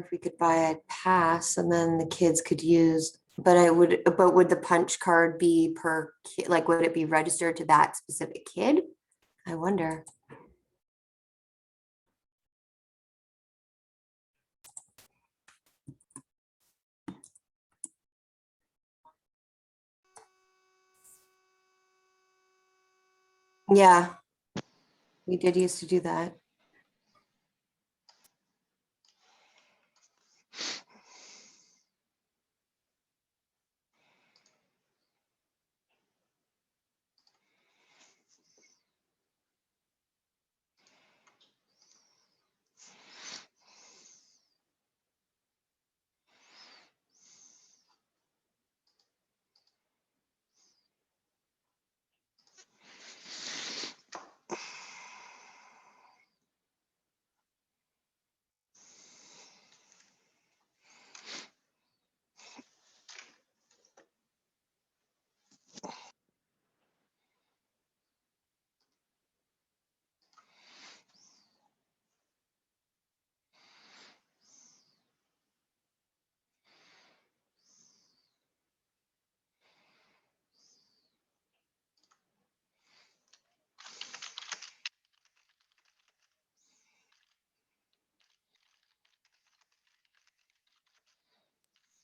if we could buy a pass and then the kids could use, but would the punch card be per kid? Like, would it be registered to that specific kid? I wonder. Yeah, we did used to do that.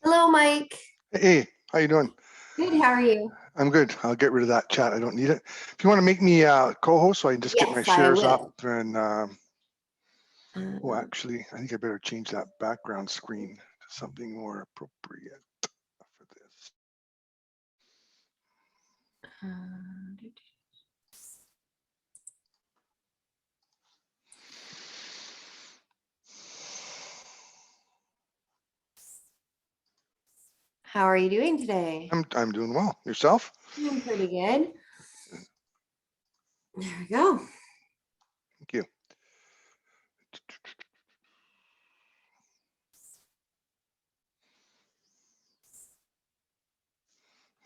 Hello, Mike. Hey, how you doing? Good, how are you? I'm good. I'll get rid of that chat. I don't need it. If you want to make me co-host so I can just get my Yes, I shares will. up and oh, actually, I think I better change that background screen to something more appropriate for this. How are you doing today? I'm doing well. Yourself? I'm pretty good. There we go. Thank you.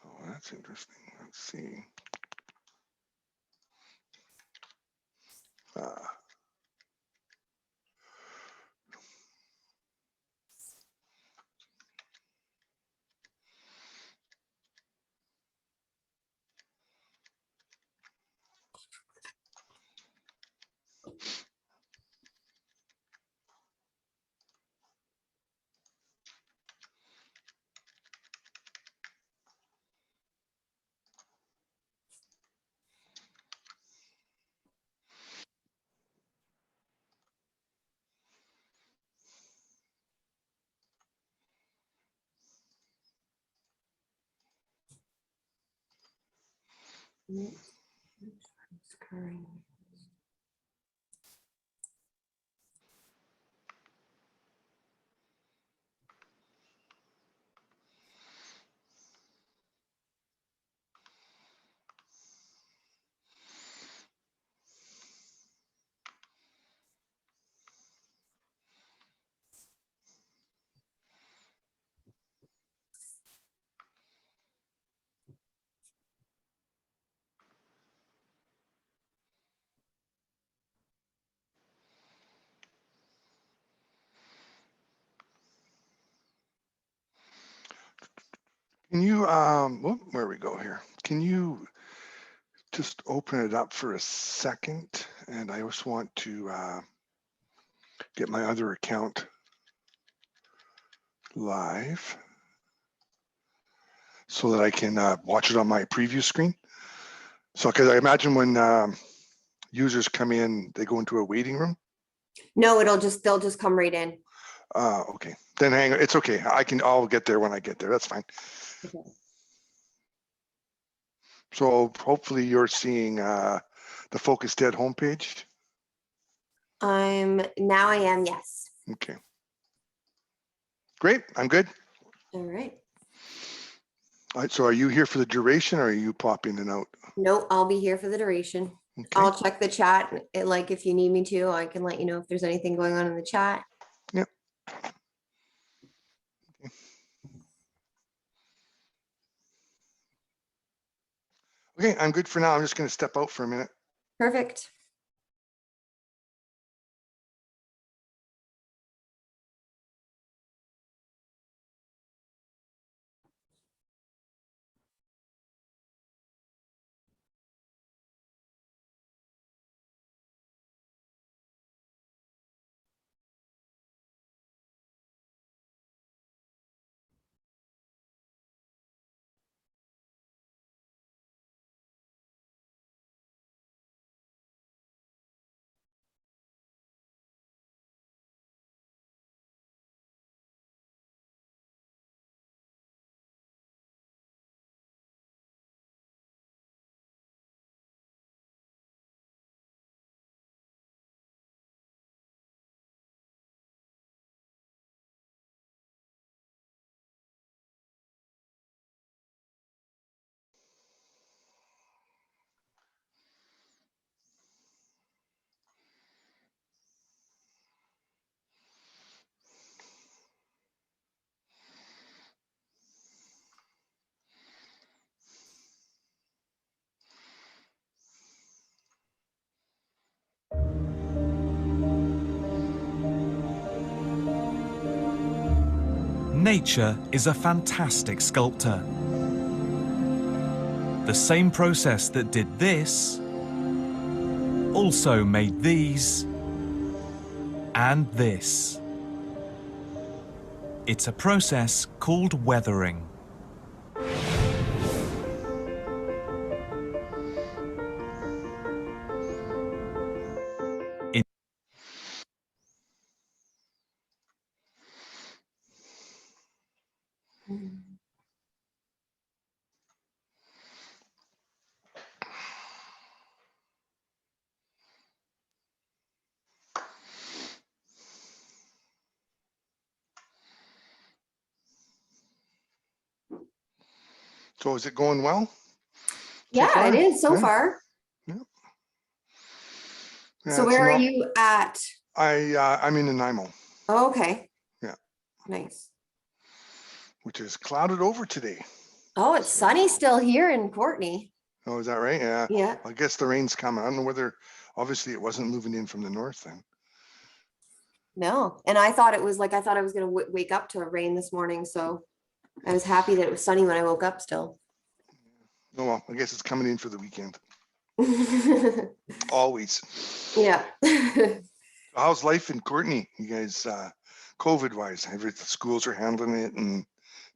Oh, that's interesting. Let's see. Can you, where we go here? Can you just open it up for a second? And I just want to get my other account live so that I can watch it on my preview screen. So, because I imagine when users come in, they go into a waiting room. No, they'll just come right in. Okay, then hang on. It's okay. I'll get there when I get there. That's fine. Okay. So hopefully you're seeing the Focus Dead homepage. Now I am, yes. Okay. Great, I'm good. All right. All right, so are you here for the duration or are you popping in and out? No, I'll be here for the duration. Okay. I'll check the chat. Like if you need me to, I can let you know if there's anything going on in the chat. Yep. Okay, I'm good for now. I'm just going to step out for a minute. Perfect. Nature is a fantastic sculptor. The same process that did this also made these and this. It's a process called weathering. So is it going well? Yeah, far? it is so Yeah. far. Yeah. So it's where are not- you at? I'm in Nanaimo, Oh, okay. Yeah. Nice. which is clouded over today. Oh, it's sunny still here in Courtney. Oh, is that right? Yeah. Yeah. I guess the rain's coming. I don't know whether, obviously it wasn't moving in from the north then. No. And I thought it was like, I thought I was going to wake up to rain this morning. So I was happy that it was sunny when I woke up still. Oh, well, I guess it's coming in for the weekend. Always. Yeah. How's life in Courtney? You guys, COVID wise, the schools are handling it and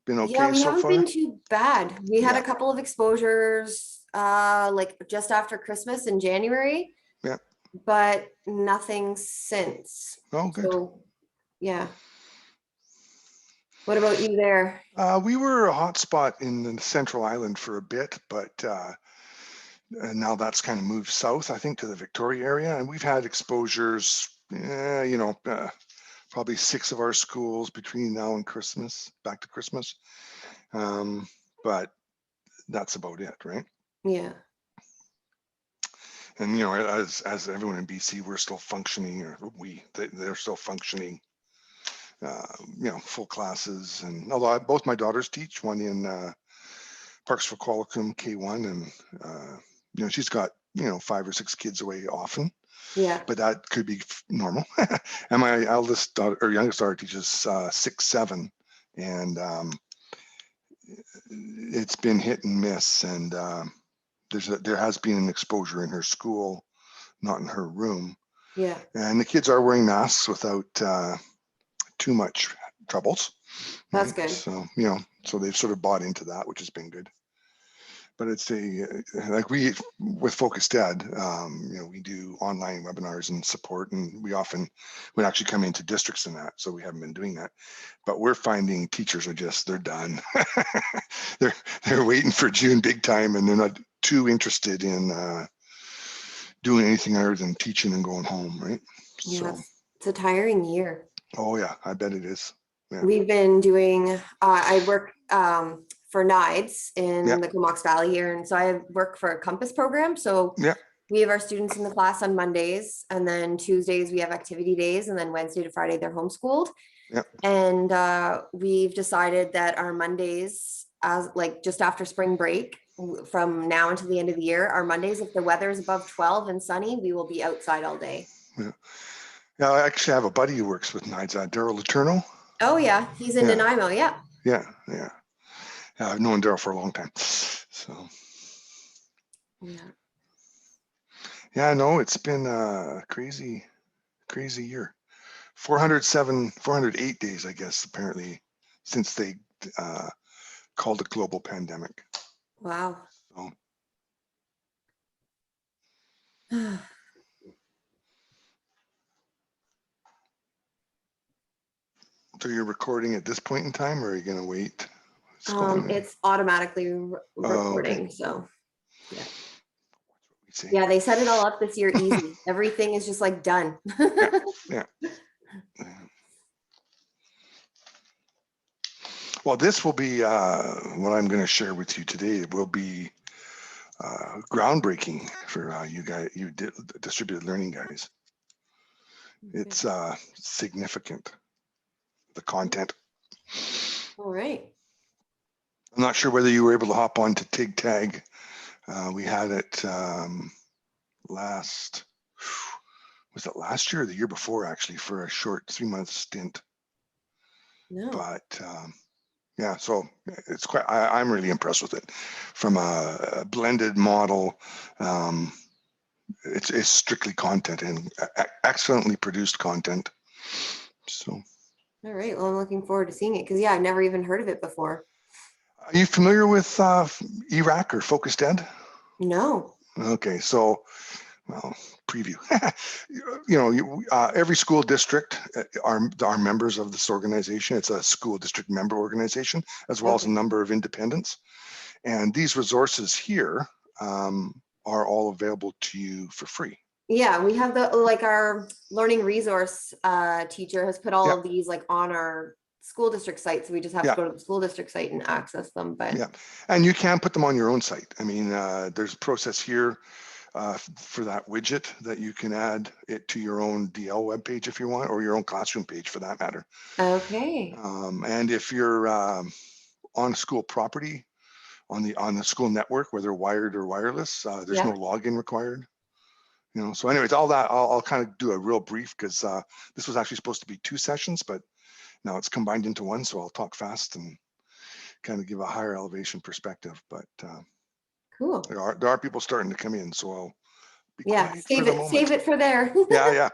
been okay Yeah, we so haven't far? been too bad. We had Yeah. a couple of exposures like just after Christmas in January. Yeah. But nothing since. Oh, good. So yeah. What about you there? We were a hot spot in the Central Island for a bit, but now that's kind of moved south, I think, to the Victoria area. And we've had exposures, probably 6 of our schools between now and Christmas, back to Christmas. But that's about it, right? Yeah. And, as everyone in BC, we're still functioning, or they're still functioning, full classes. And although both my daughters teach, one in Parks for Qualicum K1, and she's got 5 or 6 kids away often, Yeah. but that could be normal. And my eldest daughter, or youngest daughter, teaches 6, 7, and it's been hit and miss. And there has been an exposure in her school, not in her room. Yeah. And the kids are wearing masks without too much troubles. That's right? good. So, so they've sort of bought into that, which has been good. But it's with Focused Ed, we do online webinars and support, and we often would actually come into districts in that. So we haven't been doing that, but we're finding teachers are they're done. they're waiting for June big time, and they're not too interested in doing anything other than teaching and going home, right? Yeah, So, it's a tiring year. oh yeah, I bet it is. Yeah. We've been doing, I work for NIDES in Yeah. the Comox Valley here. And so I work for a Compass program. So Yeah. we have our students in the class on Mondays, and then Tuesdays we have activity days, and then Wednesday to Friday they're homeschooled. Yeah. And we've decided that our Mondays, as like just after spring break, from now until the end of the year, our Mondays, if the weather is above 12 and sunny, we will be outside all day. Yeah. Now, I actually have a buddy who works with NIDES, Daryl Letourneau. Oh yeah, he's in Yeah. Nanaimo. Yeah. Yeah. I've known Daryl for a long time. So. Yeah, no, it's been a crazy year. 408 days, I guess, apparently, since they called it global pandemic. Wow. So. So you're recording at this point in time, or are you going to wait? It's automatically recording. Okay. So yeah. See. Yeah, they set it all up this year easy. Everything is just like done. Yeah. Well, this will be what I'm going to share with you today. It will be groundbreaking for you guys, distributed learning guys. It's significant, the content. All right. I'm not sure whether you were able to hop on to TIG. We had it last year or the year before, actually, for a short 3-month stint. No. But Yeah, so it's quite, I'm really impressed with it. From a blended model, it's strictly content and excellently produced content. So, All right. Well, I'm looking forward to seeing it because yeah, I've never even heard of it before. are you familiar with ERAC or Focused Ed? No. Okay, so, well, preview. Every school district are members of this organization. It's a school district member organization, as well as a Okay. number of independents. And these resources here are all available to you for free. Yeah, we have the like our learning resource teacher has put all Yeah. of these like on our school district site. So we just have Yeah. to go to the school district site and access them. But Yeah, and you can put them on your own site. I mean, there's a process here for that widget that you can add it to your own DL webpage if you want, or your own classroom page for that matter. okay. And if you're on school property, on the school network, whether wired or wireless, there's Yeah. no login required. So anyways, all that I'll kind of do a real brief because this was actually supposed to be 2 sessions, but now it's combined into one. So I'll talk fast and kind of give a higher elevation perspective. But Cool. there are people starting to come in, so I'll be Yeah. quiet for Save the it. Save moment. it for there. Yeah, yeah.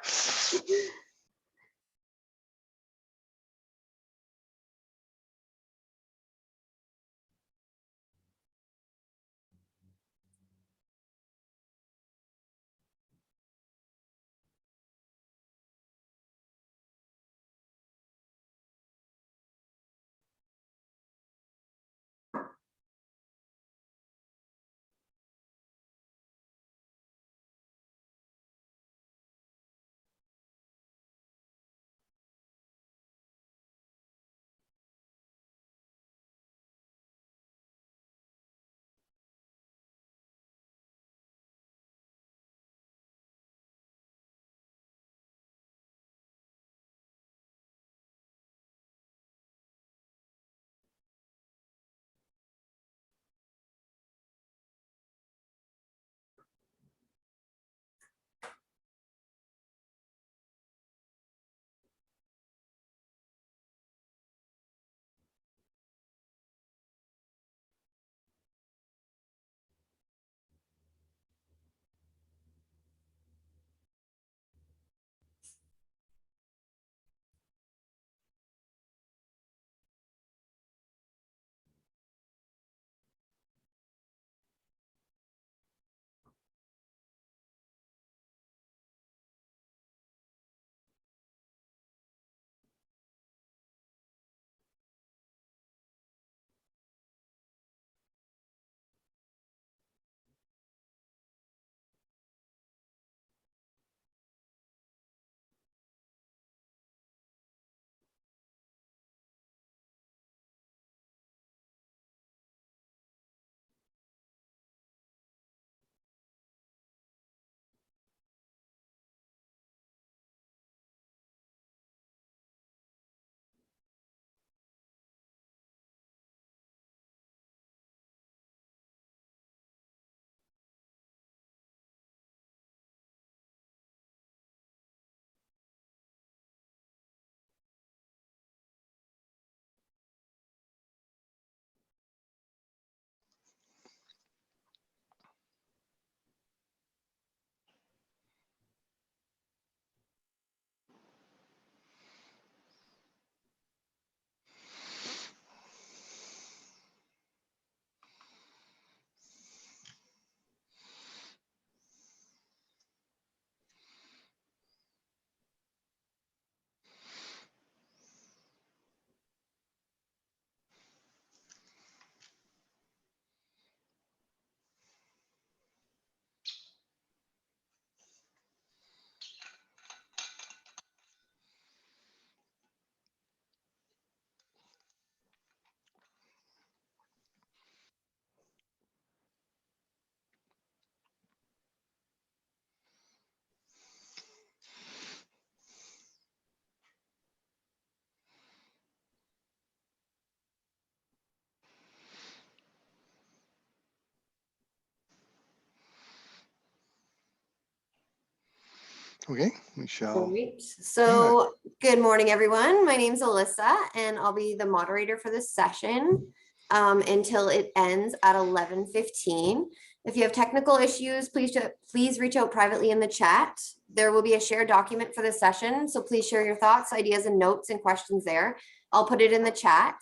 Okay, we shall. Great. So good morning, everyone. My name's Alyssa, and I'll be the moderator for this session until it ends at 11:15. If you have technical issues, please reach out privately in the chat. There will be a shared document for this session, so please share your thoughts, ideas, and notes and questions there. I'll put it in the chat.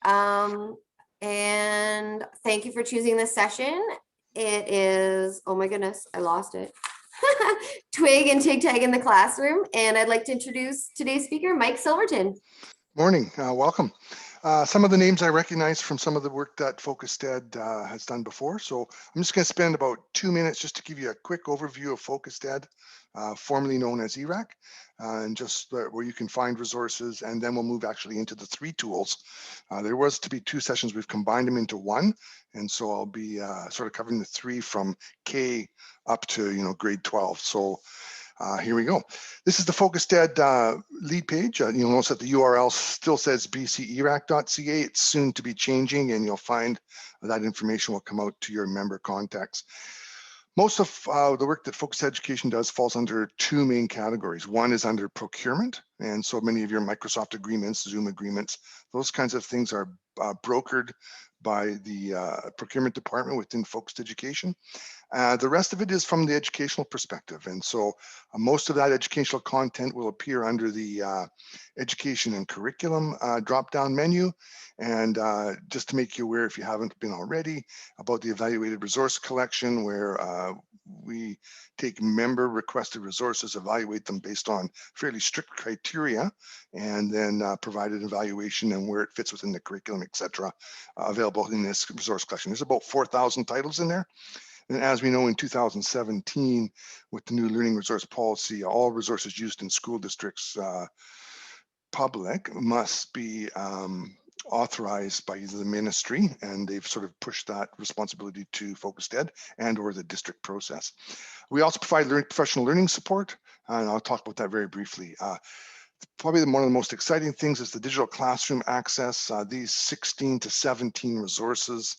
And thank you for choosing this session. It is, oh my goodness, I lost it. TWIG and TIG in the classroom. And I'd like to introduce today's speaker, Mike Silverton. Morning, welcome. Some of the names I recognize from some of the work that Focused Ed has done before. So I'm just going to spend about 2 minutes just to give you a quick overview of Focused Ed, formerly known as ERAC, and just where you can find resources, and then we'll move actually into the 3 tools. There was to be 2 sessions, we've combined them into 1, and so I'll be sort of covering the 3 from K up to grade 12. So here we go. This is the Focused Ed lead page. You'll notice that the URL still says bcerac.ca. It's soon to be changing, and you'll find that information will come out to your member contacts. Most of the work that Focused Education does falls under 2 main categories. One is under procurement, and so many of your Microsoft agreements, Zoom agreements, those kinds of things are brokered by the procurement department within Focused Education. The rest of it is from the educational perspective. And so most of that educational content will appear under the education and curriculum drop-down menu. And just to make you aware, if you haven't been already, about the evaluated resource collection, where we take member requested resources, evaluate them based on fairly strict criteria, and then provide an evaluation and where it fits within the curriculum, etc., available in this resource collection. There's about 4,000 titles in there. And as we know, in 2017, with the new learning resource policy, all resources used in school districts public must be authorized by either the ministry, and they've sort of pushed that responsibility to Focused Ed and or the district process. We also provide professional learning support, and I'll talk about that very briefly. Probably one of the most exciting things is the digital classroom access. These 16 to 17 resources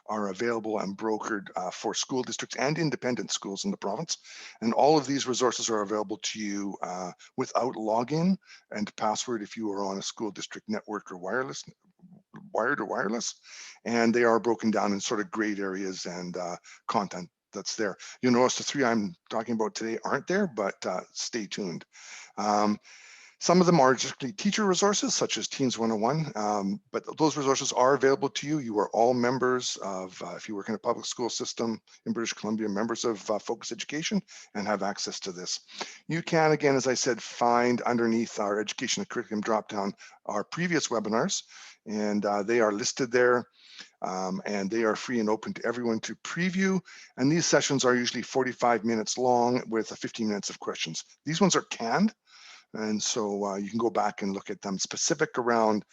are available and brokered for school districts and independent schools in the province. And all of these resources are available to you without login and password if you are on a school district network or wireless, wired or wireless. And they are broken down in sort of grade areas and content that's there. You'll notice the 3 I'm talking about today aren't there, but stay tuned. Some of them are just teacher resources, such as Teens 101, but those resources are available to you. You are all members of, if you work in a public school system in British Columbia, members of Focused Education and have access to this. You can, again, as I said, find underneath our education and curriculum dropdown our previous webinars, and they are listed there. And they are free and open to everyone to preview. And these sessions are usually 45 minutes long with 15 minutes of questions. These ones are canned. And so you can go back and look at them specific around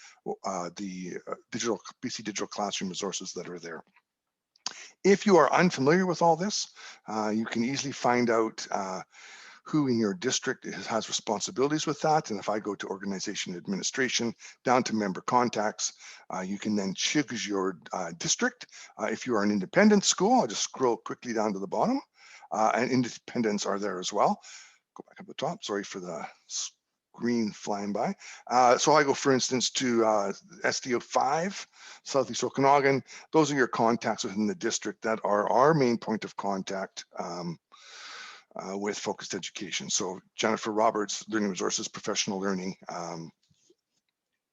the BC Digital Classroom resources that are there. If you are unfamiliar with all this, you can easily find out who in your district has responsibilities with that. And if I go to organization administration down to member contacts, you can then choose your district. If you are an independent school, I'll just scroll quickly down to the bottom, and independents are there as well. Go back up the top, sorry for the screen flying by. So I go, for instance, to SDO 5, Southeast Okanagan. Those are your contacts within the district that are our main point of contact with Focused Education. So Jennifer Roberts, Learning Resources, Professional Learning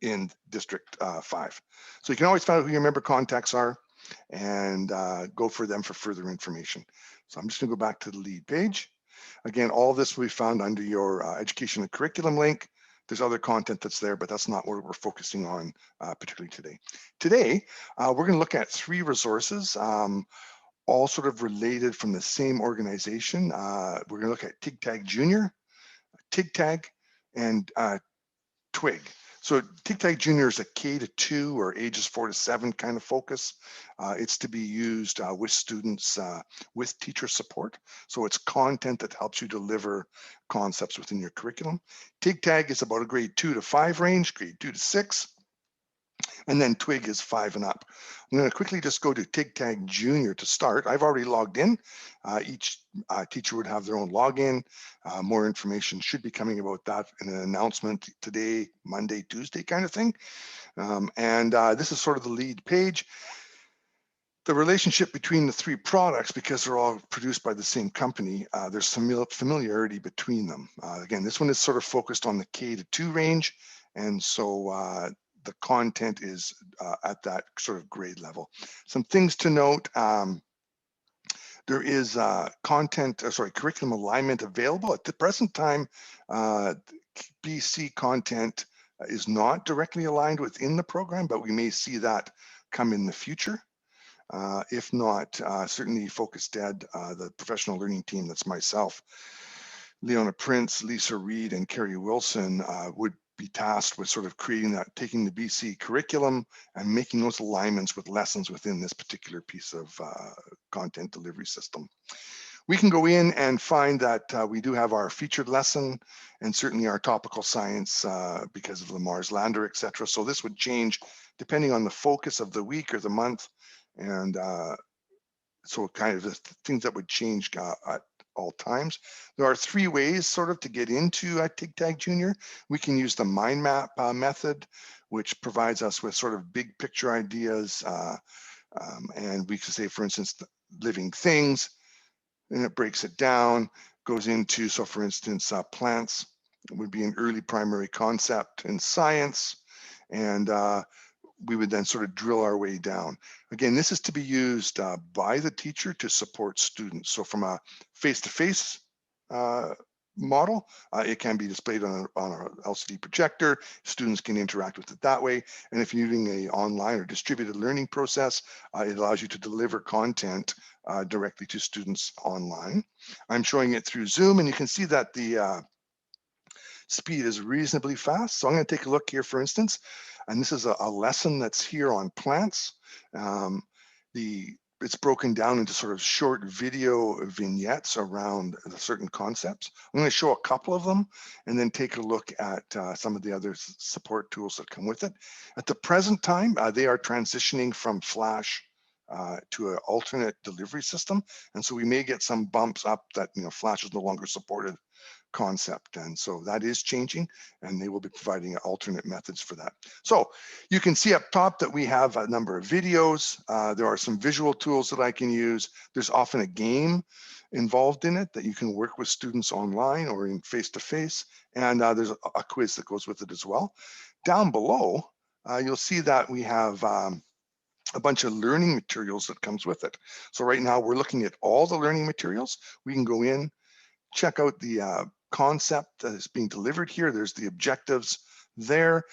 in District 5. So you can always find out who your member contacts are and go for them for further information. So I'm just gonna go back to the lead page. Again, all this will be found under your education and curriculum link. There's other content that's there, but that's not what we're focusing on particularly today. Today, we're gonna look at 3 resources, all sort of related from the same organization. We're gonna look at TIG Junior, TIG, and TWIG. So TIG Junior is a K-2 or ages 4 to 7 kind of focus. It's to be used with students with teacher support. So it's content that helps you deliver concepts within your curriculum. TIG is about a grade 2 to 5 range, grade 2 to 6. And then TWIG is 5 and up. I'm going to quickly just go to TIG-TAG Junior to start. I've already logged in. Each teacher would have their own login. More information should be coming about that in an announcement today, Monday, Tuesday kind of thing. This is sort of the lead page. The relationship between the 3 products, because they're all produced by the same company, there's some familiarity between them. Again, this one is sort of focused on the K to 2 range, and so the content is at that sort of grade level. Some things to note, there is curriculum alignment available. At the present time, BC content is not directly aligned within the program, but we may see that come in the future. If not, certainly Focused Ed, the professional learning team, that's myself, Leona Prince, Lisa Reed, and Carrie Wilson would be tasked with sort of creating that, taking the BC curriculum and making those alignments with lessons within this particular piece of content delivery system. We can go in and find that we do have our featured lesson and certainly our topical science because of the Mars lander, etc. So this would change depending on the focus of the week or the month. And so kind of the things that would change at all times. There are 3 ways sort of to get into TIG-TAG Junior. We can use the mind map method, which provides us with sort of big picture ideas. And we could say, for instance, living things, and it breaks it down, goes into, so for instance, plants would be an early primary concept in science. And we would then sort of drill our way down. Again, this is to be used by the teacher to support students. So from a face-to-face model, it can be displayed on an LCD projector. Students can interact with it that way. And if you're using an online or distributed learning process, it allows you to deliver content directly to students online. I'm showing it through Zoom, and you can see that the speed is reasonably fast. So I'm going to take a look here, for instance, and this is a lesson that's here on plants. It's broken down into sort of short video vignettes around the certain concepts. I'm going to show a couple of them and then take a look at some of the other support tools that come with it. At the present time, they are transitioning from Flash to an alternate delivery system. And so we may get some bumps up that, Flash is no longer supported concept. And so that is changing, and they will be providing alternate methods for that. So you can see up top that we have a number of videos. There are some visual tools that I can use. There's often a game involved in it that you can work with students online or in face-to-face. And there's a quiz that goes with it as well. Down below, you'll see that we have a bunch of learning materials that comes with it. So right now we're looking at all the learning materials. We can go in, check out the concept that is being delivered here. There's the objectives there.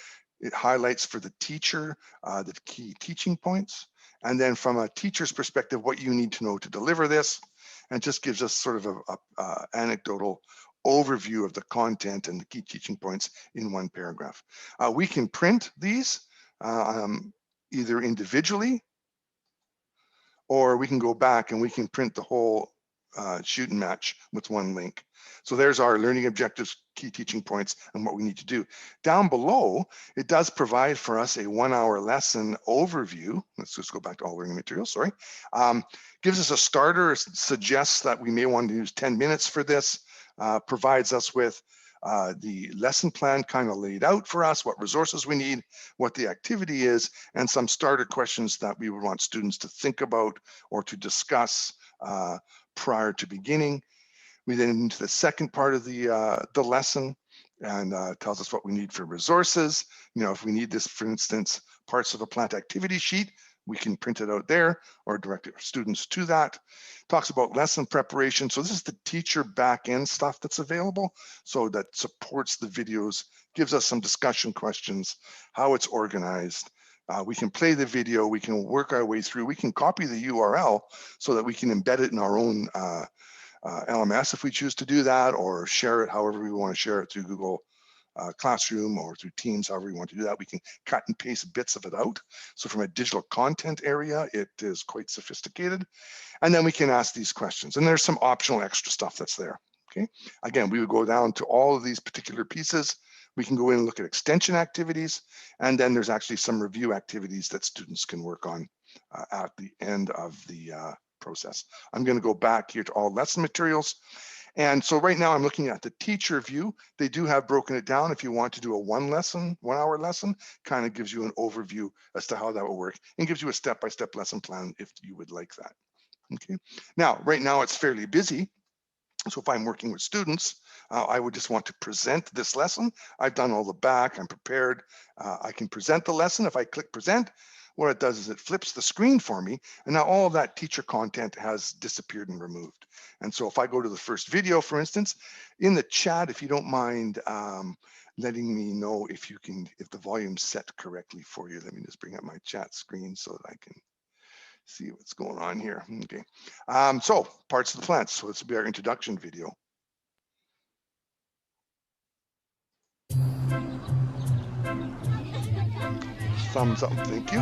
It highlights for the teacher the key teaching points. And then from a teacher's perspective, what you need to know to deliver this, and just gives us sort of a anecdotal overview of the content and the key teaching points in one paragraph. We can print these either individually, or we can go back and we can print the whole shoot and match with one link. So there's our learning objectives, key teaching points, and what we need to do. Down below, it does provide for us a 1-hour lesson overview. Let's just go back to all learning materials, sorry. Gives us a starter, suggests that we may want to use 10 minutes for this, provides us with the lesson plan kind of laid out for us, what resources we need, what the activity is, and some starter questions that we would want students to think about or to discuss prior to beginning. We then into the second part of the lesson, and tells us what we need for resources. If we need this, for instance, parts of a plant activity sheet, we can print it out there or direct students to that. Talks about lesson preparation. So this is the teacher back-end stuff that's available. So that supports the videos, gives us some discussion questions, how it's organized. We can play the video, we can work our way through, we can copy the URL so that we can embed it in our own LMS if we choose to do that, or share it however we want to share it through Google Classroom or through Teams, however we want to do that. We can cut and paste bits of it out. So from a digital content area, it is quite sophisticated. And then we can ask these questions. And there's some optional extra stuff that's there. Okay. Again, we would go down to all of these particular pieces. We can go in and look at extension activities, and then there's actually some review activities that students can work on at the end of the process. I'm going to go back here to all lesson materials. And so right now I'm looking at the teacher view. They do have broken it down. If you want to do a 1 hour lesson, kind of gives you an overview as to how that will work and gives you a step-by-step lesson plan if you would like that. Okay. Now, right now it's fairly busy. So if I'm working with students, I would just want to present this lesson. I've done all the back, I'm prepared. I can present the lesson. If I click present, what it does is it flips the screen for me. And now all of that teacher content has disappeared and removed. And so if I go to the first video, for instance, in the chat, if you don't mind letting me know if the volume's set correctly for you. Let me just bring up my chat screen so that I can see what's going on here. Okay. So parts of the plants. So this will be our introduction video. Thumbs up, thank you.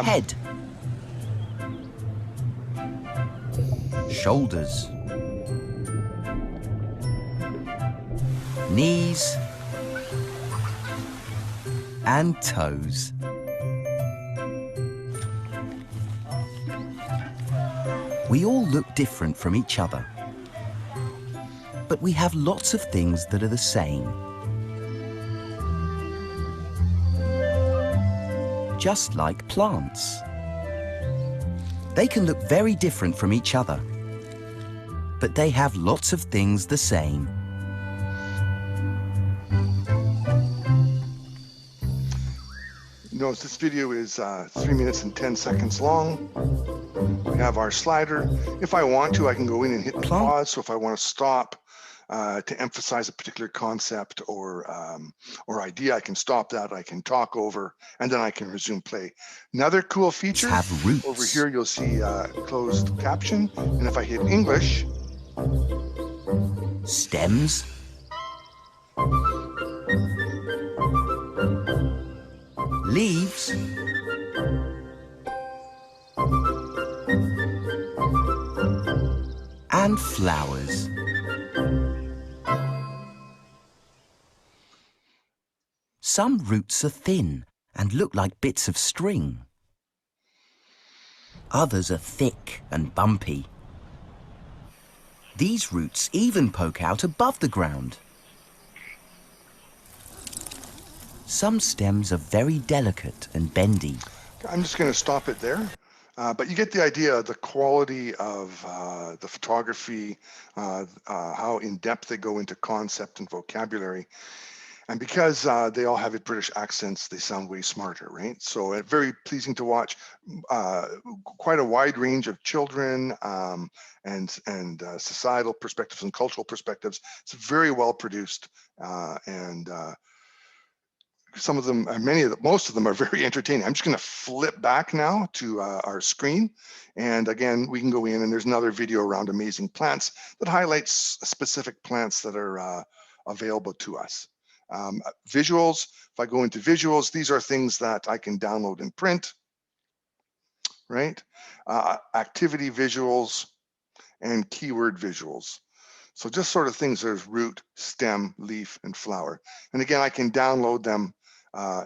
Head. Shoulders. Knees. And toes. We all look different from each other, but we have lots of things that are the same. Just like plants. They can look very different from each other, but they have lots of things the same. Notice this video is 3 minutes and 10 seconds long. We have our slider. If I want to, I can go in and hit the pause. So if I want to stop to emphasize a particular concept or idea, I can stop that. I can talk over, and then I can resume play. Another cool feature over here, you'll see closed caption. And if I hit English, stems, leaves, and flowers. Some roots are thin and look like bits of string. Others are thick and bumpy. These roots even poke out above the ground. Some stems are very delicate and bendy. I'm just going to stop it there. But you get the idea of the quality of the photography, how in-depth they go into concept and vocabulary. And because they all have British accents, they sound way smarter, right? So very pleasing to watch. Quite a wide range of children and societal perspectives and cultural perspectives. It's very well produced, and some of them, most of them are very entertaining. I'm just going to flip back now to our screen. And again, we can go in and there's another video around amazing plants that highlights specific plants that are available to us. Visuals, if I go into visuals, these are things that I can download and print, right? Activity visuals and keyword visuals. So just sort of things, there's root, stem, leaf, and flower. And again, I can download them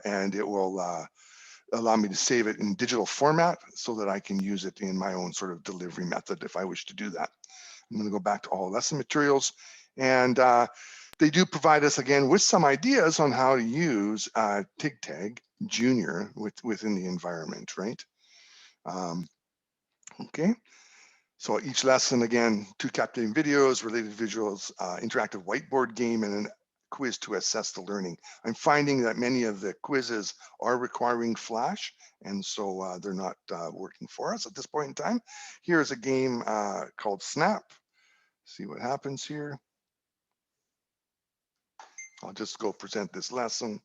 and it will allow me to save it in digital format so that I can use it in my own sort of delivery method if I wish to do that. I'm going to go back to all lesson materials, and they do provide us again with some ideas on how to use TIG Junior within the environment, right? Okay. So each lesson, again, 2 captivating videos, related visuals, interactive whiteboard game, and a quiz to assess the learning. I'm finding that many of the quizzes are requiring Flash, and so they're not working for us at this point in time. Here's a game called Snap. See what happens here. I'll just go present this lesson.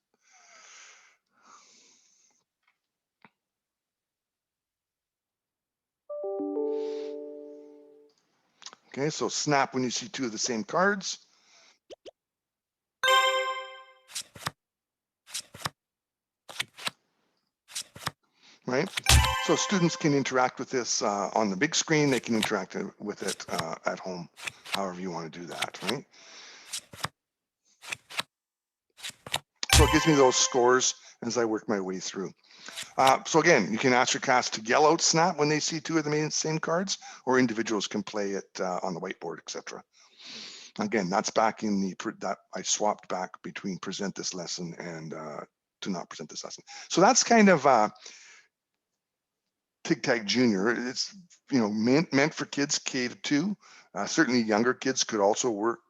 Okay, so snap when you see 2 of the same cards. Right, so students can interact with this on the big screen. They can interact with it at home, however you want to do that, right? So it gives me those scores as I work my way through. So again, you can ask your cast to yell out snap when they see two of the same cards, or individuals can play it on the whiteboard, etc. Again, that's back in that I swapped back between present this lesson and to not present this lesson. So that's kind of TIG-TAG Junior. It's meant for kids K to 2. Certainly younger kids could also work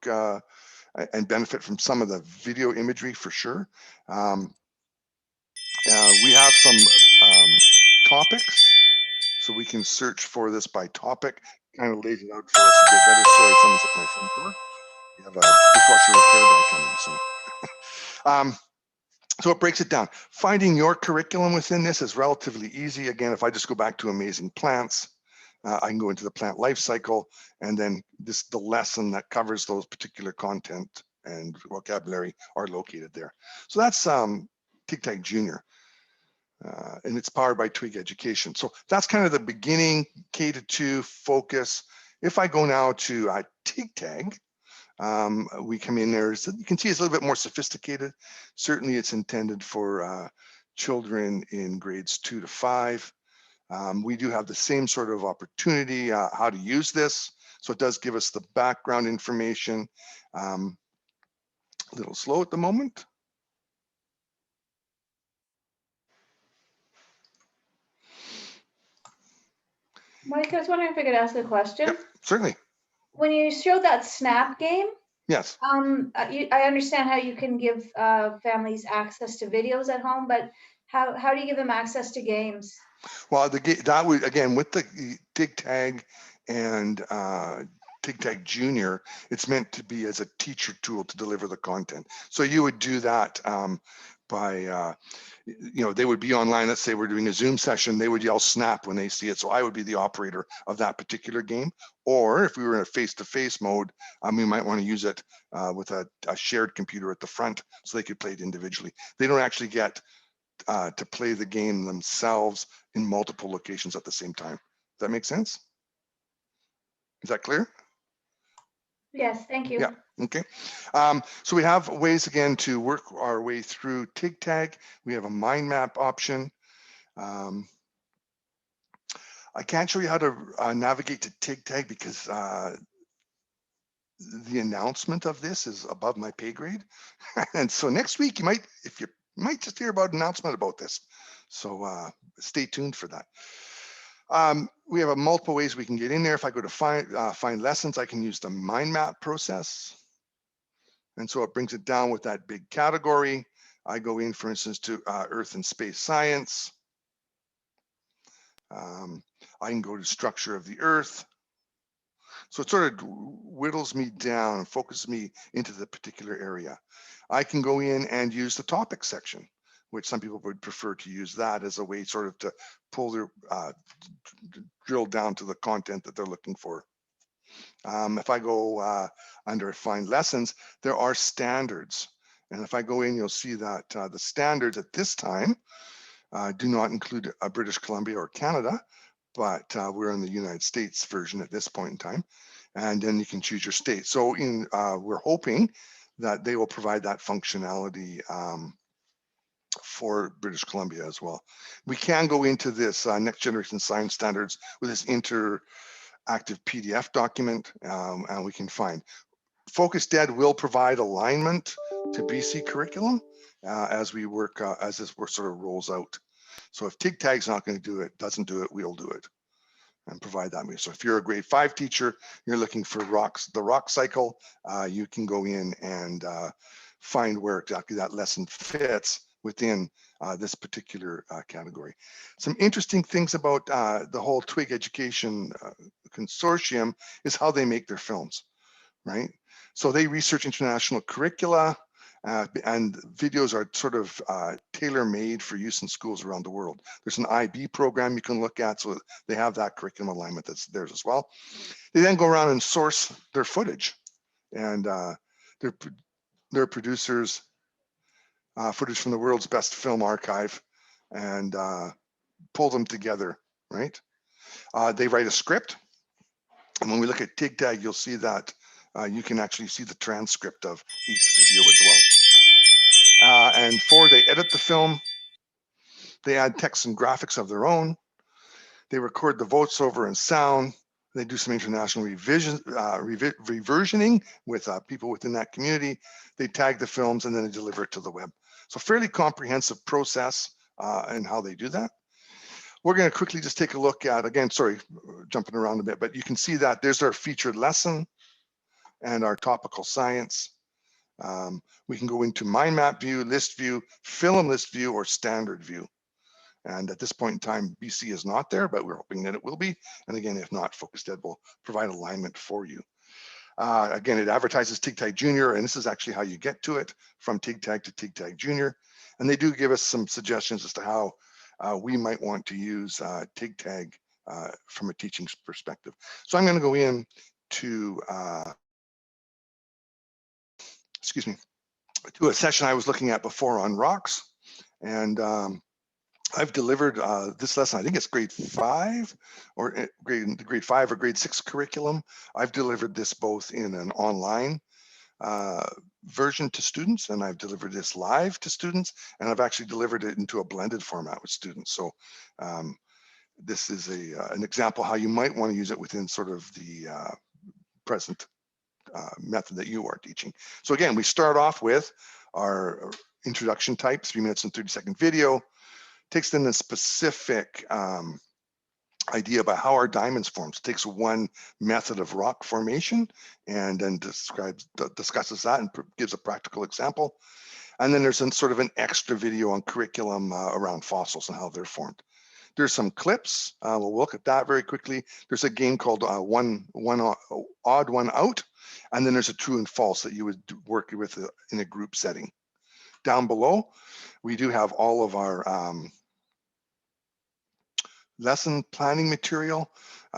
and benefit from some of the video imagery for sure. We have some topics, so we can search for this by topic. Kind of lays it out for us a bit better. Sorry, someone's at my front door. We have a dishwasher repair guy coming, so it breaks it down. Finding your curriculum within this is relatively easy. Again, if I just go back to Amazing Plants, I can go into the plant life cycle, and then the lesson that covers those particular content and vocabulary are located there. So that's TIG-TAG Junior, and it's powered by TWIG Education. So that's kind of the beginning K to 2 focus. If I go now to TIG-TAG, we come in there, so you can see it's a little bit more sophisticated. Certainly it's intended for children in grades 2 to 5. We do have the same sort of opportunity, how to use this. So it does give us the background information. A little slow at the moment. Mike, I was wondering if I could ask a question. Yep, certainly. When you showed that snap game, Yes. I understand how you can give families access to videos at home, but how do you give them access to games? Well, that would, again, with the TIG-TAG and TIG-TAG Junior, it's meant to be as a teacher tool to deliver the content. So you would do that by, they would be online. Let's say we're doing a Zoom session, they would yell snap when they see it. So I would be the operator of that particular game. Or if we were in a face-to-face mode, we might want to use it with a shared computer at the front so they could play it individually. They don't actually get to play the game themselves in multiple locations at the same time. Does that make sense? Is that clear? Yes, thank you. Yeah, okay. So we have ways again to work our way through TIG-TAG. We have a mind map option. I can't show you how to navigate to TIG-TAG because the announcement of this is above my pay grade. And so next week you might just hear about an announcement about this. So stay tuned for that. We have multiple ways we can get in there. If I go to find lessons, I can use the mind map process. And so it brings it down with that big category. I go in, for instance, to Earth and Space Science. I can go to structure of the Earth. So it sort of whittles me down and focuses me into the particular area. I can go in and use the topic section, which some people would prefer to use that as a way sort of to pull their, drill down to the content that they're looking for. If I go under find lessons, there are standards. And if I go in, you'll see that the standards at this time do not include British Columbia or Canada, but we're in the United States version at this point in time. And then you can choose your state. So we're hoping that they will provide that functionality for British Columbia as well. We can go into this next generation science standards with this interactive PDF document, and we can find. Focus Dead will provide alignment to BC curriculum as we work, as this work sort of rolls out. So if TIG-TAG's not going to do it, doesn't do it, we'll do it and provide that. So if you're a grade 5 teacher, you're looking for the rock cycle, you can go in and find where exactly that lesson fits within this particular category. Some interesting things about the whole TWIG Education Consortium is how they make their films, right? So they research international curricula, and videos are sort of tailor-made for use in schools around the world. There's an IB program you can look at, so they have that curriculum alignment that's theirs as well. They then go around and source their footage, and their producers footage from the world's best film archive and pull them together, right? They write a script, and when we look at TIG-TAG, you'll see that you can actually see the transcript of each video as well. And 4, they edit the film. They add text and graphics of their own. They record the voiceover and sound. They do some international reversioning with people within that community. They tag the films and then they deliver it to the web. So fairly comprehensive process and how they do that. We're going to quickly just take a look at, again, sorry, jumping around a bit, but you can see that there's our featured lesson and our topical science. We can go into mind map view, list view, film list view, or standard view. And at this point in time, BC is not there, but we're hoping that it will be. And again, if not, FocusEd will provide alignment for you. Again, it advertises TIG-TAG Junior, and this is actually how you get to it, from TIG-TAG to TIG-TAG Junior. And they do give us some suggestions as to how we might want to use TIG-TAG from a teaching perspective. So I'm going to go in to, excuse me, to a session I was looking at before on rocks. And I've delivered this lesson, I think it's grade 5 or grade 5 or grade 6 curriculum. I've delivered this both in an online version to students, and I've delivered this live to students, and I've actually delivered it into a blended format with students. So this is an example how you might want to use it within sort of the present method that you are teaching. So again, we start off with our introduction type, 3 minutes and 30-second video. Takes in a specific idea about how our diamonds form. So it takes one method of rock formation and then discusses that and gives a practical example. And then there's sort of an extra video on curriculum around fossils and how they're formed. There's some clips. We'll look at that very quickly. There's a game called one odd one out, and then there's a true and false that you would work with in a group setting. Down below, we do have all of our lesson planning material.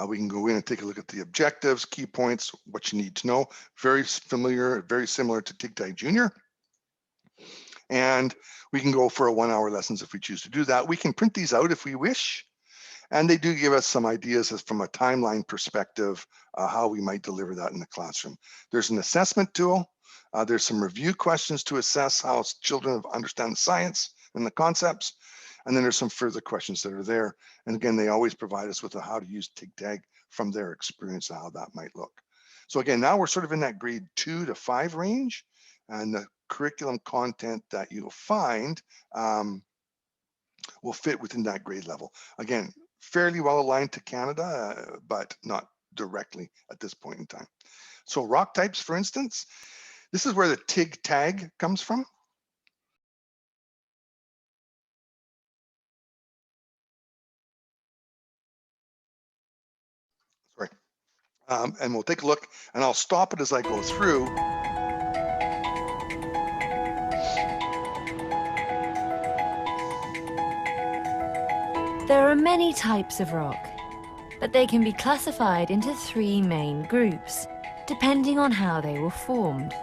We can go in and take a look at the objectives, key points, what you need to know. Very familiar, very similar to TIG-TAG Junior. And we can go for a 1-hour lessons if we choose to do that. We can print these out if we wish. And they do give us some ideas as from a timeline perspective, how we might deliver that in the classroom. There's an assessment tool. There's some review questions to assess how children understand the science and the concepts. And then there's some further questions that are there. And again, they always provide us with a how to use TIG-TAG from their experience of how that might look. So again, now we're sort of in that grade 2 to 5 range, and the curriculum content that you'll find will fit within that grade level. Again, fairly well aligned to Canada, but not directly at this point in time. So rock types, for instance, this is where the TIG-TAG comes from. Sorry. And we'll take a look, and I'll stop it as I go through. There are many types of rock, but they can be classified into 3 main groups, depending on how they were formed.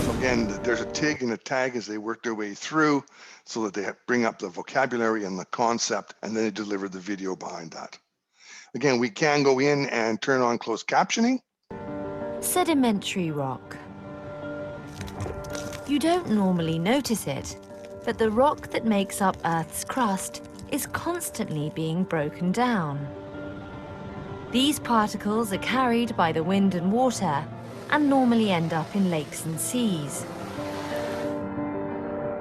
So again, there's a TIG and a TAG as they work their way through so that they bring up the vocabulary and the concept, and then they deliver the video behind that. Again, we can go in and turn on closed captioning. Sedimentary rock. You don't normally notice it, but the rock that makes up Earth's crust is constantly being broken down. These particles are carried by the wind and water and normally end up in lakes and seas.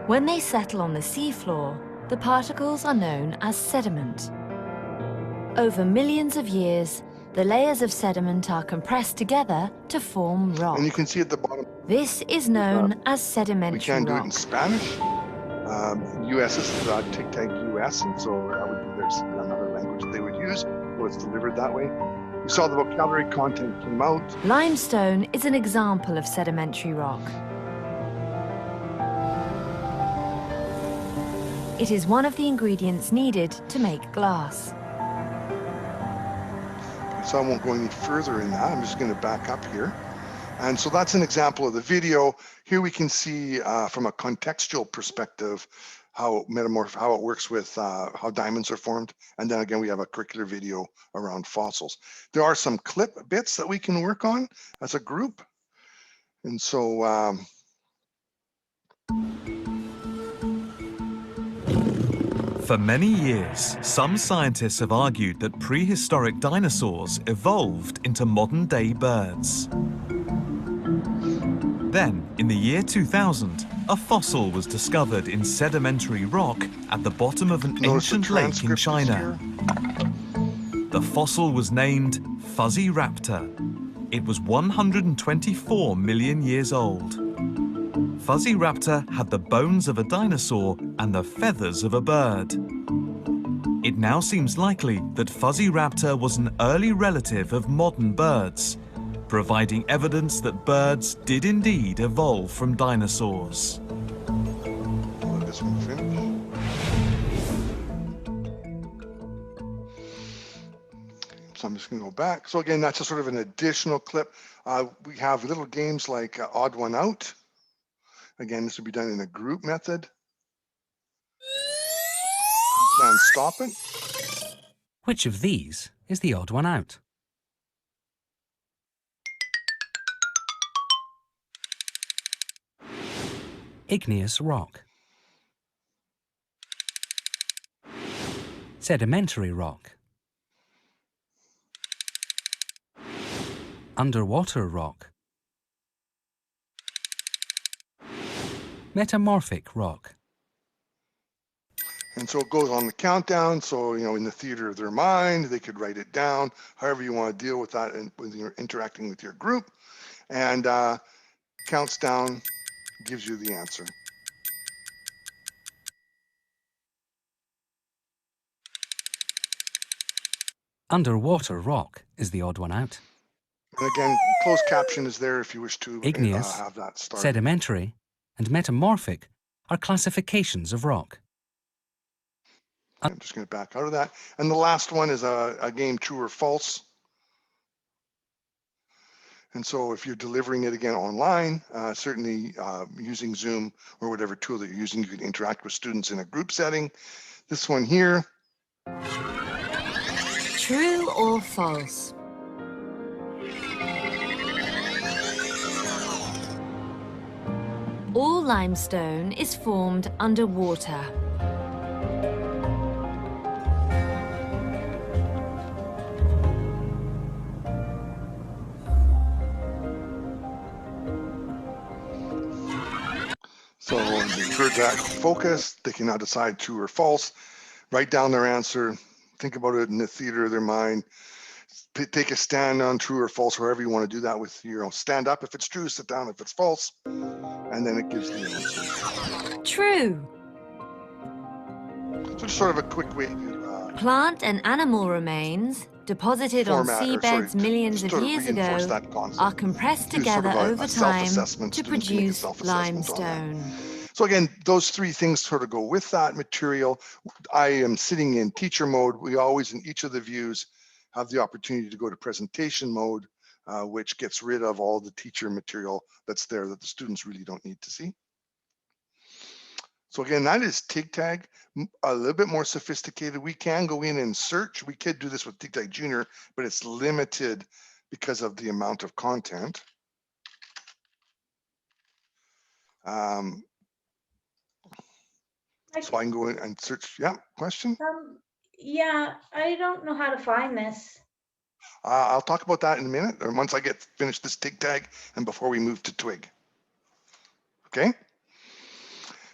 When they settle on the seafloor, the particles are known as sediment. Over millions of years, the layers of sediment are compressed together to form rock. And you can see at the bottom. This is known as We sedimentary can do it in rock. Spanish. US is TIG-TAG US, and so that would be there's another language that they would use, so it's delivered that way. We saw the vocabulary content came out. Limestone is an example of sedimentary rock. It is one of the ingredients needed to make glass. So I won't go any further in that. I'm just going to back up here. And so that's an example of the video. Here we can see from a contextual perspective how it works with how diamonds are formed. And then again, we have a curricular video around fossils. There are some clip bits that we can work on as a group. And so For many years, some scientists have argued that prehistoric dinosaurs evolved into modern-day birds. Then, in the year 2000, a fossil was discovered in sedimentary rock at the bottom of an notice the ancient lake in transcript is China. here. The fossil was named Fuzzy Raptor. It was 124 million years old. Fuzzy Raptor had the bones of a dinosaur and the feathers of a bird. It now seems likely that Fuzzy Raptor was an early relative of modern birds, providing evidence that birds did indeed evolve from dinosaurs. I'll let this one finish. So I'm just going to go back. So again, that's a sort of an additional clip. We have little games like Odd One Out. Again, this would be done in a group method. And stop it. Which of these is the odd one out? Igneous rock. Sedimentary rock. Underwater rock. Metamorphic rock. And so it goes on the countdown. So, you know, in the theater of their mind, they could write it down, however you want to deal with that and when you're interacting with your group. And counts down, gives you the answer. Underwater rock is the odd one out. And again, closed caption is there if you wish to Igneous, have that started. sedimentary, and metamorphic are classifications of rock. I'm just going to back out of that. And the last one is a game true or false. And so if you're delivering it again online, certainly using Zoom or whatever tool that you're using, you can interact with students in a group setting. This one here. True or false? All limestone is formed underwater. So they've heard that focus. They can now decide true or false, write down their answer, think about it in the theater of their mind, take a stand on true or false, wherever you want to do that with, you know, stand up if it's true, sit down if it's false, and then it gives the answer. True. So just sort of a quick way to Plant and animal remains deposited on format, or seabeds sorry, millions of sort years reinforce ago that concept. are compressed Do sort together of a over time self-assessment. to Students can make a produce self-assessment on that. limestone. So again, those three things sort of go with that material. I am sitting in teacher mode. We always, in each of the views, have the opportunity to go to presentation mode, which gets rid of all the teacher material that's there that the students really don't need to see. So again, that is TIG-TAG, a little bit more sophisticated. We can go in and search. We could do this with TIG-TAG Junior, but it's limited because of the amount of content. So I can go in and search. Yeah, question? Yeah, I don't know how to find this. I'll talk about that in a minute, or once I get finished this TIG-TAG and before we move to TWIG. Okay.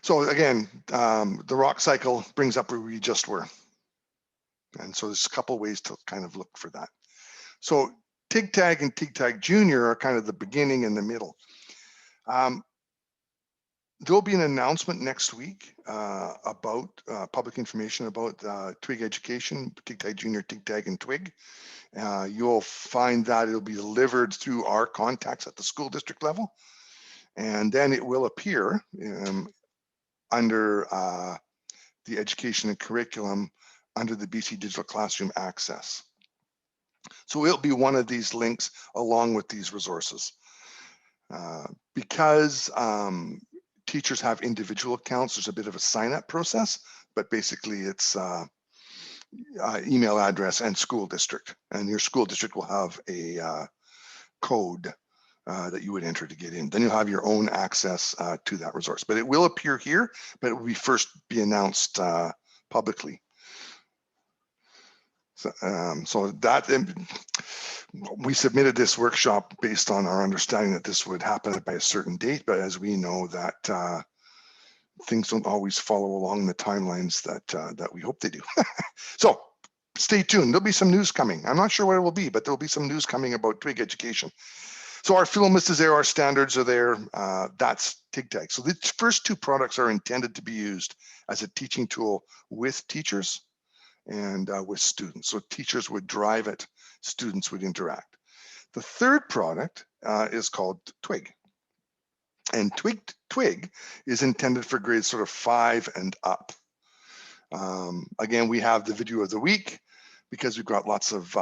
So again, the rock cycle brings up where we just were. And so there's a couple ways to kind of look for that. So TIG-TAG and TIG-TAG Junior are kind of the beginning and the middle. There'll be an announcement next week about public information about TWIG education, TIG-TAG Junior, TIG-TAG, and TWIG. You'll find that it'll be delivered through our contacts at the school district level. And then it will appear under the education and curriculum under the BC Digital Classroom Access. So it'll be one of these links along with these resources. Because teachers have individual accounts, there's a bit of a sign-up process, but basically it's email address and school district, and your school district will have a code that you would enter to get in. Then you'll have your own access to that resource, but it will appear here, but it will first be announced publicly. So that we submitted this workshop based on our understanding that this would happen by a certain date, but as we know that things don't always follow along the timelines that we hope they do. So stay tuned. There'll be some news coming. I'm not sure what it will be, but there'll be some news coming about TWIG education. So our film list is there, our standards are there. That's TIG-TAG. So the first two products are intended to be used as a teaching tool with teachers and with students. So teachers would drive it, students would interact. The third product is called TWIG. And TWIG is intended for grades sort of 5 and up. Again, we have the video of the week because we've got lots of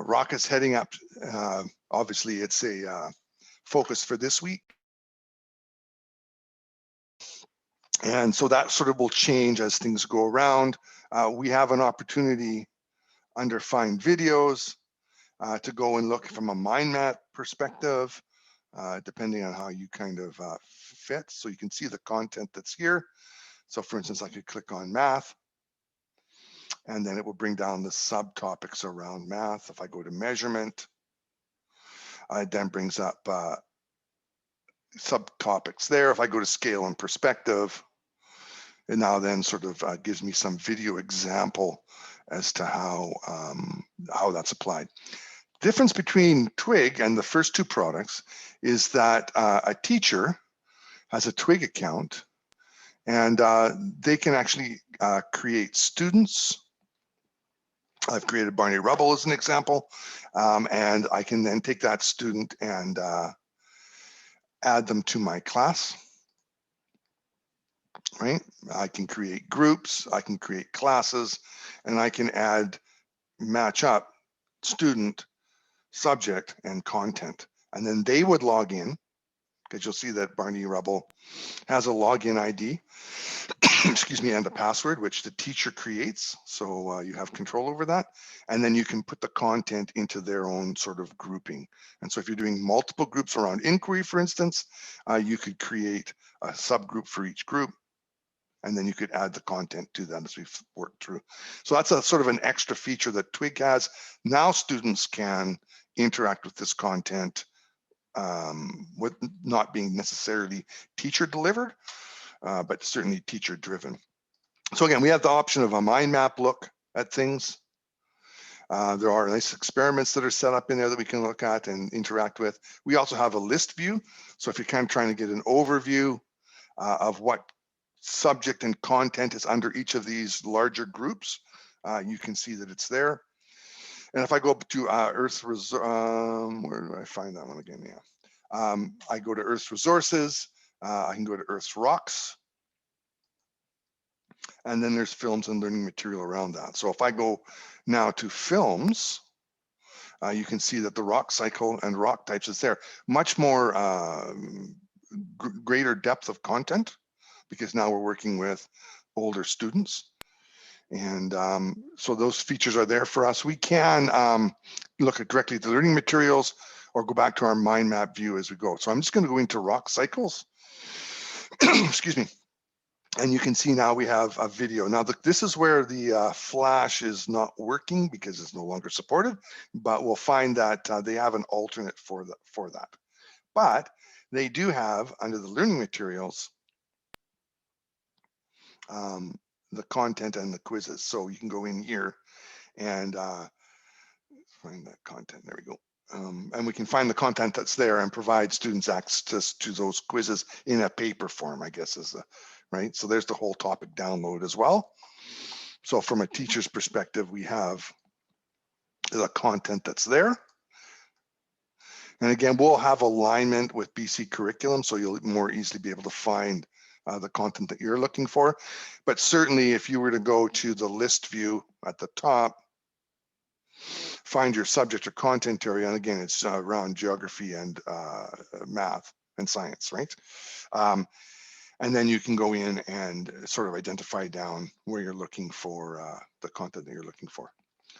rockets heading up. Obviously, it's a focus for this week. And so that sort of will change as things go around. We have an opportunity under Find Videos to go and look from a mind map perspective, depending on how you kind of fit. So you can see the content that's here. So for instance, I could click on math, and then it will bring down the subtopics around math. If I go to measurement, it then brings up subtopics there. If I go to scale and perspective, it now then sort of gives me some video example as to how that's applied. Difference between TWIG and the first two products is that a teacher has a TWIG account, and they can actually create students. I've created Barney Rubble as an example, and I can then take that student and add them to my class, right? I can create groups, I can create classes, and I can match up student, subject, and content. And then they would log in, because you'll see that Barney Rubble has a login ID, excuse me, and a password, which the teacher creates. So you have control over that. And then you can put the content into their own sort of grouping. And so if you're doing multiple groups around inquiry, for instance, you could create a subgroup for each group, and then you could add the content to that as we've worked through. So that's a sort of an extra feature that TWIG has. Now students can interact with this content with not being necessarily teacher delivered, but certainly teacher driven. So again, we have the option of a mind map look at things. There are nice experiments that are set up in there that we can look at and interact with. We also have a list view. So if you're kind of trying to get an overview of what subject and content is under each of these larger groups, you can see that it's there. And if I go up to Earth, where do I find that one again? Yeah, I go to Earth's resources. I can go to Earth's rocks, and then there's films and learning material around that. So if I go now to films, you can see that the rock cycle and rock types is there. Much more greater depth of content, because now we're working with older students. And so those features are there for us. We can look at directly at the learning materials or go back to our mind map view as we go. So I'm just going to go into rock cycles. Excuse me. And you can see now we have a video. Now this is where the flash is not working because it's no longer supported, but we'll find that they have an alternate for that. But they do have, under the learning materials, the content and the quizzes. So you can go in here and find that content. There we go. And we can find the content that's there and provide students access to those quizzes in a paper form, I guess, is right. So there's the whole topic download as well. So from a teacher's perspective, we have the content that's there. And again, we'll have alignment with BC curriculum, so you'll more easily be able to find the content that you're looking for. But certainly if you were to go to the list view at the top, find your subject or content area, and again, it's around geography and math and science, right? And then you can go in and sort of identify down where you're looking for the content that you're looking for.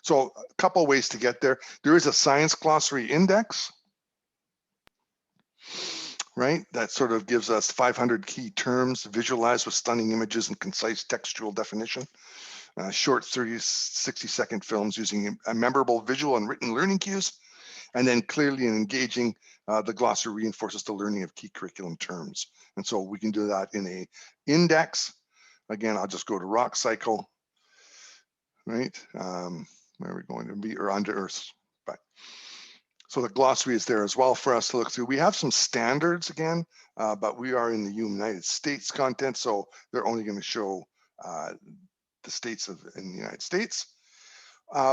So a couple ways to get there. There is a science glossary index. right? That sort of gives us 500 key terms visualized with stunning images and concise textual definition. Short 30, 60-second films using a memorable visual and written learning cues. And then clearly and engaging, the glossary reinforces the learning of key curriculum terms. And so we can do that in a index. Again, I'll just go to rock cycle, right? Where are we going to be, or under Earth? But so the glossary is there as well for us to look through. We have some standards again, but we are in the United States content, so they're only going to show the states in the United States.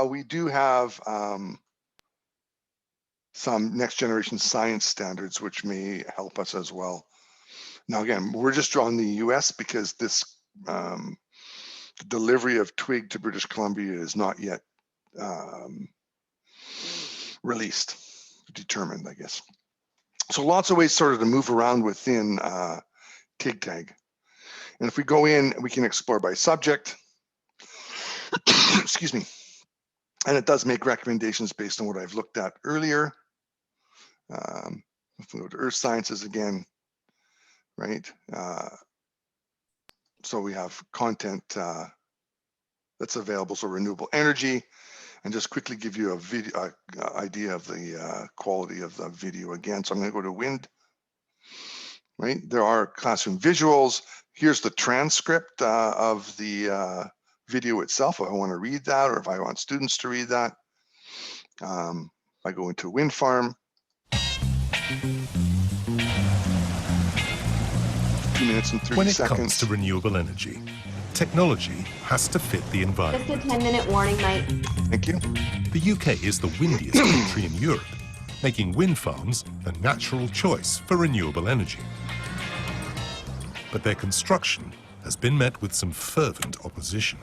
We do have some next generation science standards, which may help us as well. Now, again, we're just drawing the US because this delivery of TWIG to British Columbia is not yet released, determined, I guess. So lots of ways sort of to move around within TIG-TAG. And if we go in, we can explore by subject. Excuse me. And it does make recommendations based on what I've looked at earlier. If we go to Earth Sciences again, right? So we have content that's available, so renewable energy, and just quickly give you a video idea of the quality of the video again. So I'm going to go to wind, right? There are classroom visuals. Here's the transcript of the video itself, if I want to read that, or if I want students to read that. I go into wind farm. 2 minutes and 30 When it seconds. comes to renewable energy, technology has to fit the environment. Just a 10-minute warning, Mike. Thank you. The UK is the windiest country in Europe, making wind farms the natural choice for renewable energy. But their construction has been met with some fervent opposition.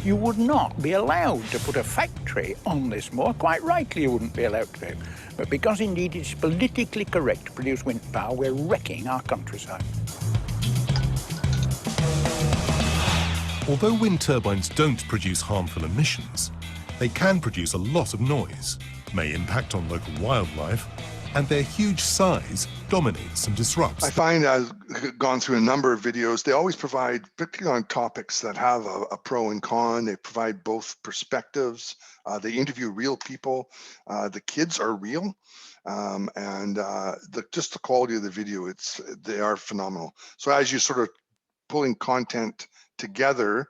You would not be allowed to put a factory on this moor. Quite rightly, you wouldn't be allowed to. But because indeed it's politically correct to produce wind power, we're wrecking our countryside. Although wind turbines don't produce harmful emissions, they can produce a lot of noise, may impact on local wildlife, and their huge size dominates and disrupts. I find I've gone through a number of videos. They always provide, particularly on topics that have a pro and con, they provide both perspectives. They interview real people. The kids are real. Just the quality of the video, they are phenomenal. So as you sort of pulling content together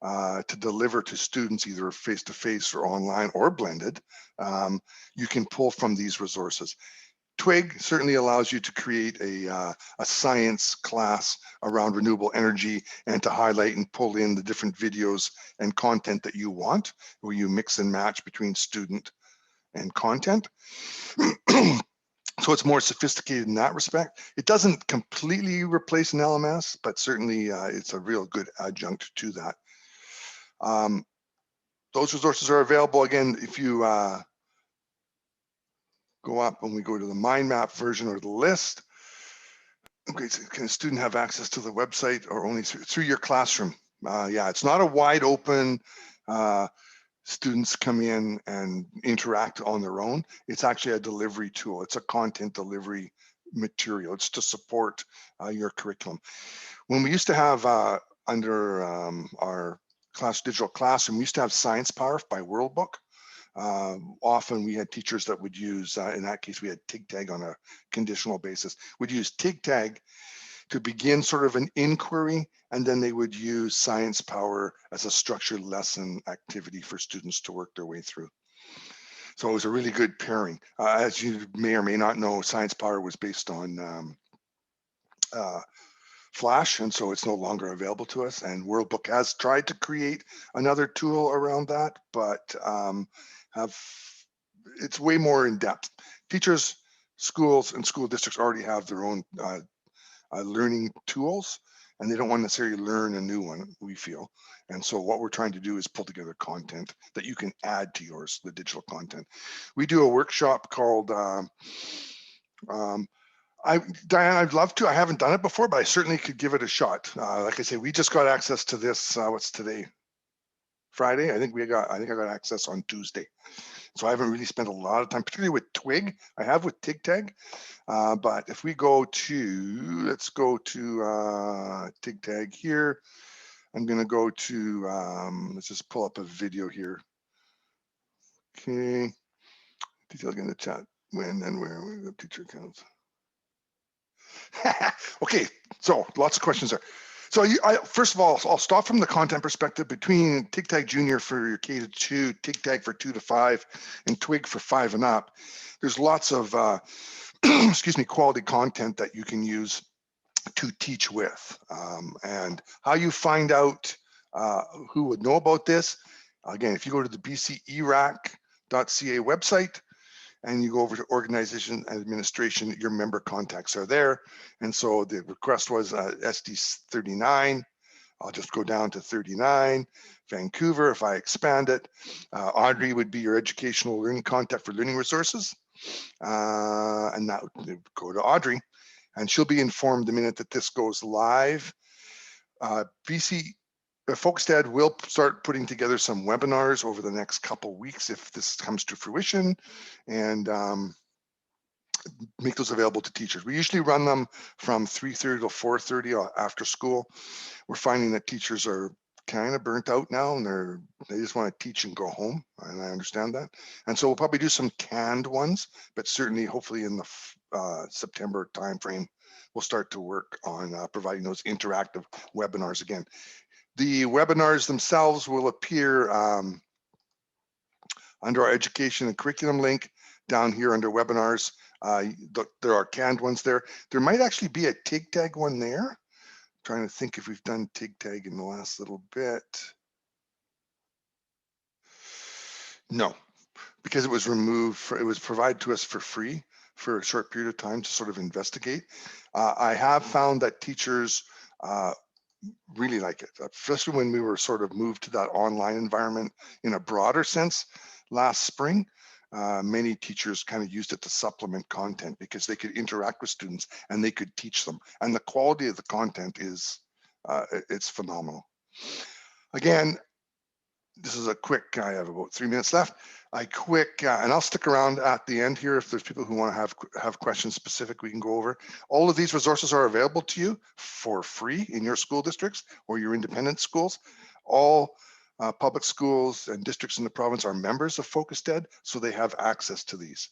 to deliver to students, either face-to-face or online or blended, you can pull from these resources. TWIG certainly allows you to create a science class around renewable energy and to highlight and pull in the different videos and content that you want, where you mix and match between student and content. So it's more sophisticated in that respect. It doesn't completely replace an LMS, but certainly it's a real good adjunct to that. Those resources are available again if you go up and we go to the mind map version or the list. Okay, so can a student have access to the website or only through your classroom? Yeah, it's not a wide open, students come in and interact on their own. It's actually a delivery tool. It's a content delivery material. It's to support your curriculum. When we used to have under our digital classroom, we used to have Science Power by World Book. Often we had teachers that would use, in that case, we had TIG-TAG on a conditional basis, would use TIG-TAG to begin sort of an inquiry, and then they would use Science Power as a structured lesson activity for students to work their way through. So it was a really good pairing. As you may or may not know, Science Power was based on Flash, and so it's no longer available to us. And World Book has tried to create another tool around that, but it's way more in depth. Teachers, schools, and school districts already have their own learning tools, and they don't want to necessarily learn a new one, we feel. And so what we're trying to do is pull together content that you can add to yours, the digital content. We do a workshop called Diane, I'd love to. I haven't done it before, but I certainly could give it a shot. Like I say, we just got access to this. What's today? Friday. I think I got access on Tuesday, So I haven't really spent a lot of time, particularly with TWIG. I have with TIGTAG, but if we go to, let's go to TIGTAG here. I'm going to go to, let's just pull up a video here. Okay, details in the chat. When and where the teacher accounts. Okay, so lots of questions there. So first of all, I'll start from the content perspective between TIGTAG Junior for your K to 2, TIGTAG for 2 to 5, and TWIG for 5 and up. There's lots of, excuse me, quality content that you can use to teach with. And how you find out who would know about this, again, if you go to the bcerac.ca website, and you go over to organization and administration, your member contacts are there. And so the request was SD39. I'll just go down to 39. Vancouver, if I expand it, Audrey would be your educational learning contact for learning resources. And that would go to Audrey, and she'll be informed the minute that this goes live. BC FocusTED will start putting together some webinars over the next couple weeks if this comes to fruition, and make those available to teachers. We usually run them from 3:30 to 4:30 after school. We're finding that teachers are kind of burnt out now, and they just want to teach and go home, and I understand that. And so we'll probably do some canned ones, but certainly hopefully in the September timeframe, we'll start to work on providing those interactive webinars again. The webinars themselves will appear under our education and curriculum link down here under webinars. There are canned ones there. There might actually be a TIGTAG one there. I'm trying to think if we've done TIGTAG in the last little bit. No, because it was removed, it was provided to us for free for a short period of time to sort of investigate. I have found that teachers really like it, especially when we were sort of moved to that online environment in a broader sense last spring. Many teachers kind of used it to supplement content because they could interact with students and they could teach them. And the quality of the content is, it's phenomenal. Again, this is a quick, I have about 3 minutes left. And I'll stick around at the end here if there's people who want to have questions specific we can go over. All of these resources are available to you for free in your school districts or your independent schools. All public schools and districts in the province are members of FocusTED, so they have access to these.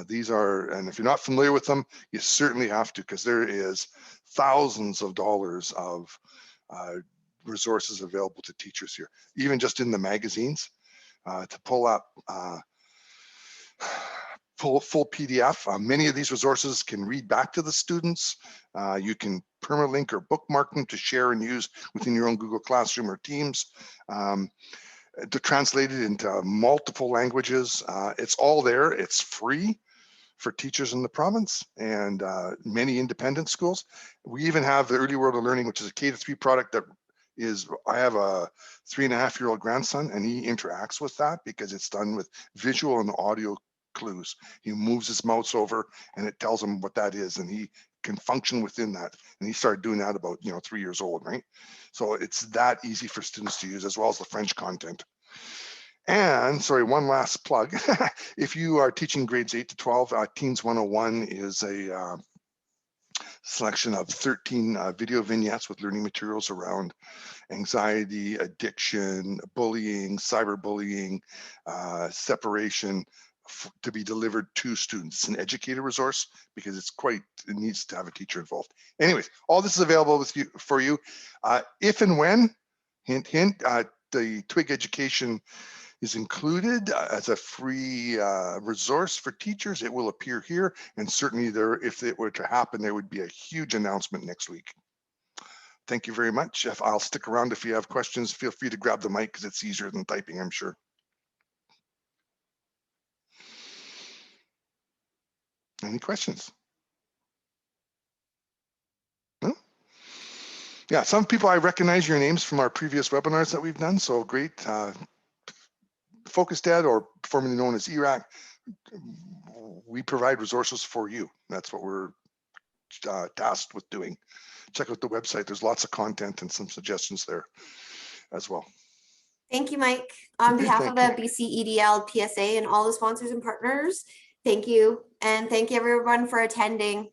These are, and if you're not familiar with them, you certainly have to, because there is thousands of dollars of resources available to teachers here, even just in the magazines. To pull up full PDF. Many of these resources can read back to the students. You can permalink or bookmark them to share and use within your own Google Classroom or Teams. To translate it into multiple languages. It's all there. It's free for teachers in the province and many independent schools. We even have the Early World of Learning, which is a K to 3 product that is, I have a 3.5-year-old grandson, and he interacts with that because it's done with visual and audio clues. He moves his mouse over and it tells him what that is, and he can function within that. And he started doing that about 3 years old, right? So it's that easy for students to use, as well as the French content. And sorry, one last plug. If you are teaching grades 8 to 12, Teens 101 is a selection of 13 video vignettes with learning materials around anxiety, addiction, bullying, cyberbullying, separation, to be delivered to students. It's an educator resource because it needs to have a teacher involved. Anyways, all this is available for you. If and when, hint, hint, the TWIG education is included as a free resource for teachers. It will appear here, and certainly if it were to happen, there would be a huge announcement next week. Thank you very much. I'll stick around if you have questions. Feel free to grab the mic because it's easier than typing, I'm sure. Any questions? No? Yeah, some people, I recognize your names from our previous webinars that we've done, so great. FocusTED, or formerly known as ERAC, we provide resources for you. That's what we're tasked with doing. Check out the website. There's lots of content and some suggestions there as well. Thank you, Mike. On Okay, behalf of thank the BC EDL PSA and all the sponsors and partners, thank you. And thank you everyone for attending.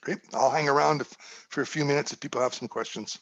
Great. I'll hang around for a few minutes if people have some questions.